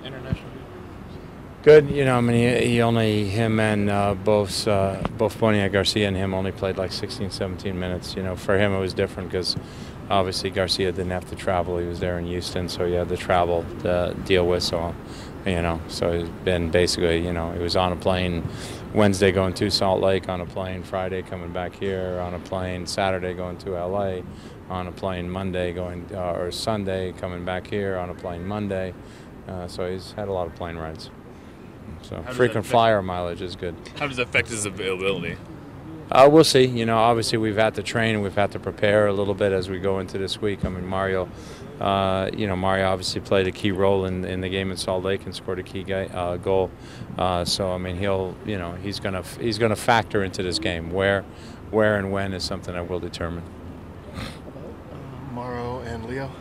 international? Good, I mean, him and both Bonilla Garcia and him only played like 16, 17 minutes. For him it was different because obviously Garcia didn't have to travel. He was there in Houston, so he had to travel to deal with. So, so he's been basically, he was on a plane Wednesday going to Salt Lake, on a plane Friday coming back here, on a plane Saturday going to LA, on a plane Monday or Sunday coming back here, on a plane Monday. So he's had a lot of plane rides. So frequent flyer mileage is good. How does that affect his availability? We'll see. Obviously we've had to train and we've had to prepare a little bit as we go into this week. I mean, Mario obviously played a key role in the game in Salt Lake and scored a key goal. So I mean, he's gonna factor into this game. Where and when is something that we'll determine. Morrow and Leo.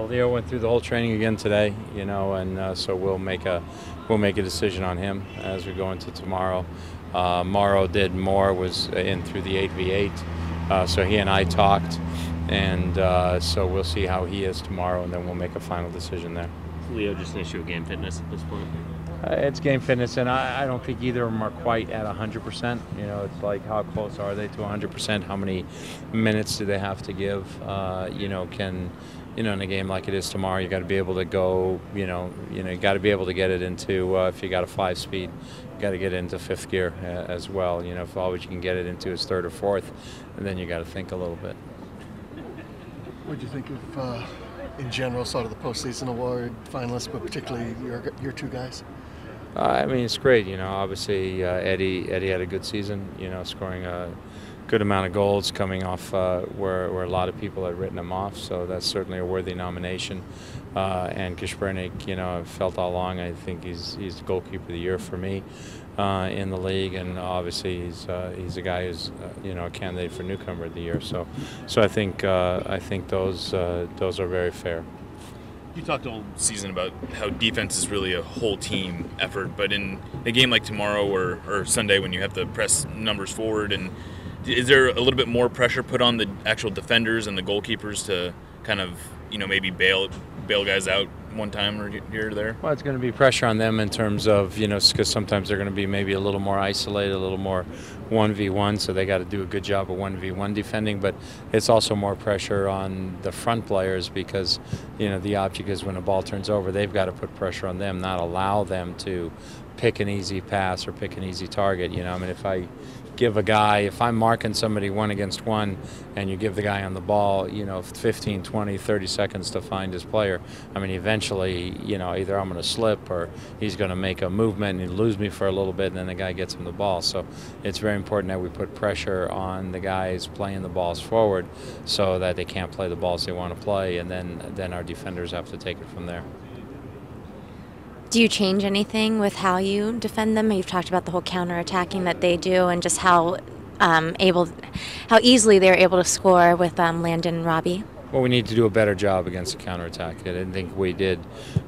Leo went through the whole training again today, and so we'll make a decision on him as we go into tomorrow. Morrow was in through the 8v8, so he and I talked, and so we'll see how he is tomorrow, and then we'll make a final decision there. Leo just an issue of game fitness at this point? It's game fitness, and I don't think either of them are quite at 100%. It's like, how close are they to 100%? How many minutes do they have to give? In a game like it is tomorrow, you got to be able to go. You got to be able to get it into. If you got a 5-speed, you got to get it into 5th gear as well. If always you can get it into his 3rd or 4th, and then you got to think a little bit. What do you think of, in general, sort of the postseason award finalists, but particularly your two guys? I mean, it's great. Obviously Eddie had a good season. Scoring a good amount of goals coming off where a lot of people had written him off. So that's certainly a worthy nomination. And Kishbernik, I've felt all along. I think he's the goalkeeper of the year for me in the league, and obviously he's a guy who's a candidate for newcomer of the year. So I think those are very fair. You talked all season about how defense is really a whole team effort, but in a game like tomorrow or Sunday when you have to press numbers forward, and is there a little bit more pressure put on the actual defenders and the goalkeepers to kind of maybe bail guys out one time or here or there? Well, it's going to be pressure on them in terms of because sometimes they're going to be maybe a little more isolated, a little more 1v1, so they got to do a good job of 1v1 defending. But it's also more pressure on the front players because the object is when a ball turns over, they've got to put pressure on them, not allow them to pick an easy pass or pick an easy target. I mean, if I'm marking somebody 1-against-1 and you give the guy on the ball, 15, 20, 30 seconds to find his player, I mean, eventually, either I'm going to slip or he's going to make a movement and lose me for a little bit, and then the guy gets him the ball. So it's very important that we put pressure on the guys playing the balls forward so that they can't play the balls they want to play, and then our defenders have to take it from there. Do you change anything with how you defend them? You've talked about the whole counterattacking that they do and just how easily they're able to score with Landon and Robbie. Well, we need to do a better job against the counterattack. I didn't think we did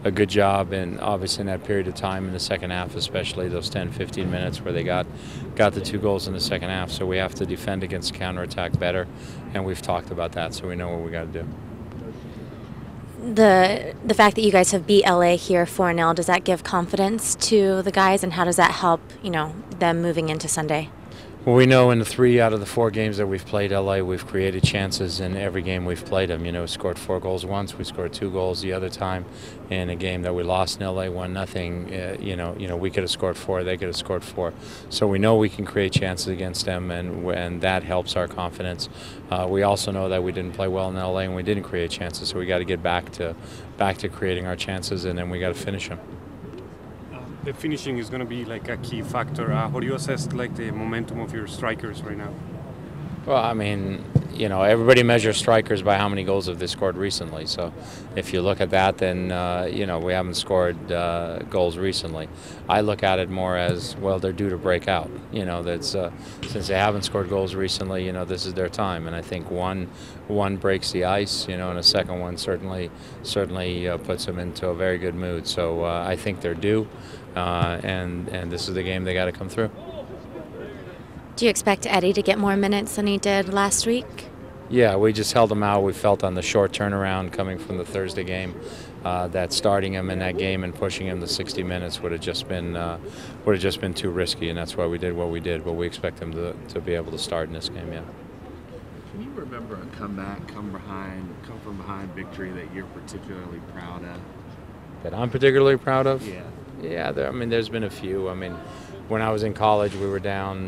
a good job, and obviously in that period of time in the second half, especially those 10, 15 minutes where they got the 2 goals in the second half. So we have to defend against the counterattack better, and we've talked about that, so we know what we got to do. The fact that you guys have beat LA here 4-0, does that give confidence to the guys, and how does that help, them moving into Sunday? Well, we know in the 3 out of the 4 games that we've played LA, we've created chances in every game we've played them. We scored 4 goals once, we scored 2 goals the other time. In a game that we lost in LA 1-0, we could have scored 4, they could have scored 4. So we know we can create chances against them, and that helps our confidence. We also know that we didn't play well in LA and we didn't create chances, so we got to get back to creating our chances, and then we got to finish them. The finishing is going to be like a key factor. How do you assess the momentum of your strikers right now? Well, I mean, everybody measures strikers by how many goals have they scored recently. So if you look at that, then, we haven't scored goals recently. I look at it more as, well, they're due to break out. That's since they haven't scored goals recently, this is their time. And I think one breaks the ice, and a second one certainly puts them into a very good mood. So I think they're due, and this is the game they got to come through. Do you expect Eddie to get more minutes than he did last week? Yeah, we just held him out. We felt on the short turnaround coming from the Thursday game that starting him in that game and pushing him to 60 minutes would have just been too risky, and that's why we did what we did. But we expect him to be able to start in this game. Yeah. Can you remember a comeback, come from behind victory that you're particularly proud of? That I'm particularly proud of? Yeah. Yeah, there's been a few. I mean, when I was in college, we were down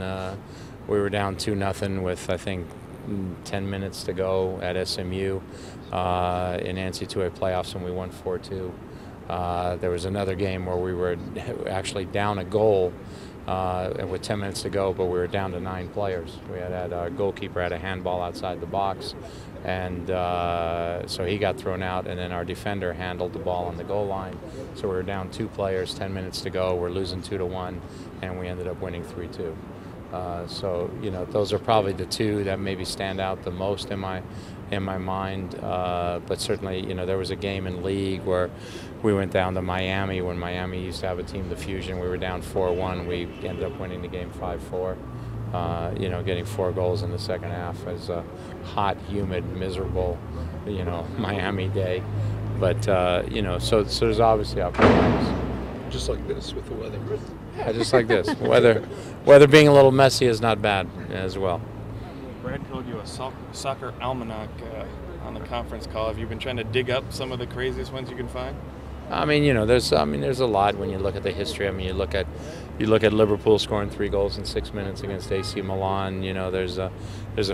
2-0 with, I think, 10 minutes to go at SMU in NCAA playoffs, and we won 4-2. There was another game where we were actually down a goal with 10 minutes to go, but we were down to 9 players. We had our goalkeeper had a handball outside the box, and so he got thrown out, and then our defender handled the ball on the goal line. So we were down 2 players, 10 minutes to go. We're losing 2-1, and we ended up winning 3-2. So those are probably the 2 that maybe stand out the most in my mind. But certainly, there was a game in league where we went down to Miami when Miami used to have a team, the Fusion. We were down 4-1. We ended up winning the game 5-4. Getting 4 goals in the second half as a hot, humid, miserable, Miami day. But so there's obviously opportunities. Just like this with the weather. Yeah, just like this. Weather being a little messy is not bad as well. Brad called you a soccer almanac on the conference call. Have you been trying to dig up some of the craziest ones you can find? I mean, there's a lot when you look at the history. I mean, you look at Liverpool scoring 3 goals in 6 minutes against AC Milan. There's a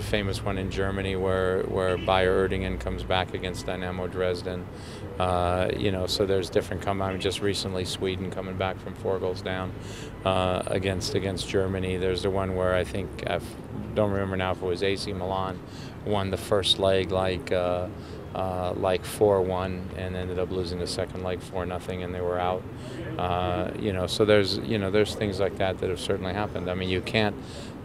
famous one in Germany where Bayer Oerdingen comes back against Dynamo Dresden. So there's different comebacks. I mean, just recently, Sweden coming back from 4 goals down against Germany. There's the one where I think I don't remember now if it was AC Milan won the first leg like 4-1 and ended up losing the second leg 4-0, and they were out. So there's things like that have certainly happened. I mean, you can't,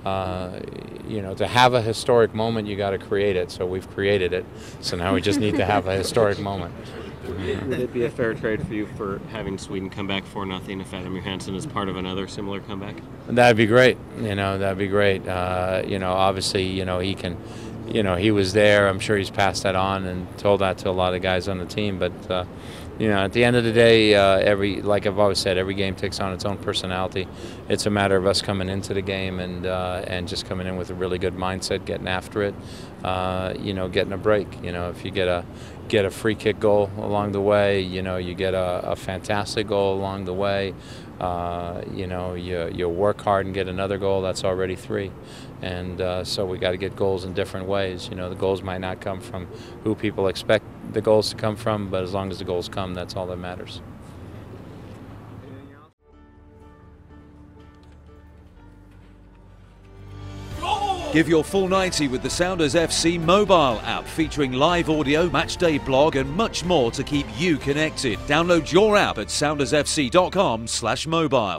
to have a historic moment, you got to create it. So we've created it. So now we just need to have a historic moment. Would it be a fair trade for you for having Sweden come back 4-0 if Adam Johansson is part of another similar comeback? That'd be great. That'd be great. Obviously, he can. He was there. I'm sure he's passed that on and told that to a lot of guys on the team. But at the end of the day, like I've always said, every game takes on its own personality. It's a matter of us coming into the game and just coming in with a really good mindset, getting after it. Getting a break. If you get a free kick goal along the way, you get a fantastic goal along the way. You work hard and get another goal. That's already 3. And so we got to get goals in different ways. The goals might not come from who people expect the goals to come from, but as long as the goals come, that's all that matters. Give your full 90 with the Sounders FC mobile app featuring live audio, matchday blog and much more to keep you connected. Download your app at soundersfc.com/mobile.